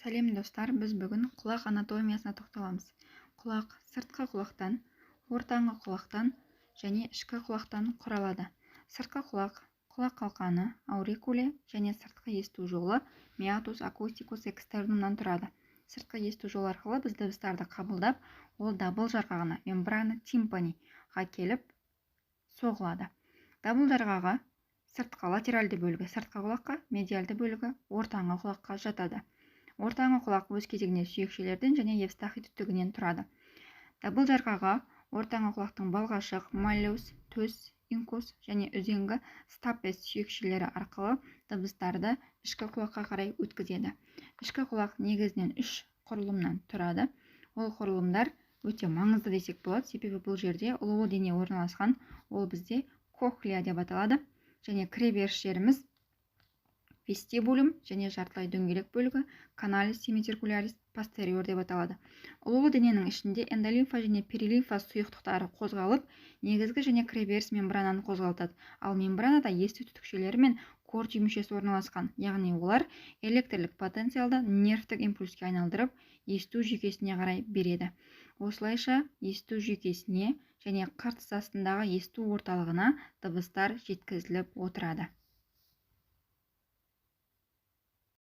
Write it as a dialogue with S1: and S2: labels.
S1: Сәлем достар, біз бүгін құлақ анатомиясына тоқталамыз. Құлақ сыртқы құлақтан, ортаңғы құлақтан және ішкі құлақтан құралады. Сыртқы құлақ қалқаны, аурикуле және сыртқы есту жолы миатус акустикус экстернумнан тұрады. Сыртқы есту жолы арқылы біз дыбыстарды қабылдап, ол дабыл жарғағына мембрана тимпаниға келіп соғылады. Дабыл жарғағы сыртқы латеральды бөлігі сыртқы құлаққа, медиальды бөлігі ортаңғы құлаққа жатады. Ортаңғы құлақ өз кезегінде сүйекшелерден және евстахи түтігінен тұрады. Дабыл жарғаға ортаңғы құлақтың балғашық, маллеус, төс, инкус және үзеңгі стапес сүйекшелері арқылы дыбыстарды ішкі құлаққа қарай өткізеді. Ішкі құлақ негізінен 3 құрылымнан тұрады. Ол құрылымдар өте маңызды десек болады, себебі бұл жерде ұлуы дене орналасқан. Ол бізде кохлея деп аталады және кіреберіс жеріміз вестибулюм және жартылай дөңгелек бөлігі каналис семициркулярис постериор деп аталады. Ұлулы дененің ішінде эндолимфа және перилимфа сұйықтықтары қозғалып, негізгі және кіреберіс мембрананы қозғалтады. Ал мембранада есту түтікшелері мен корти мүшесі орналасқан, яғни олар электрлік потенциалды нервтік импульске айналдырып, есту жүйкесіне қарай береді. Осылайша есту жүйкесіне және қыртыс астындағы есту орталығына дыбыстар жеткізіліп отырады.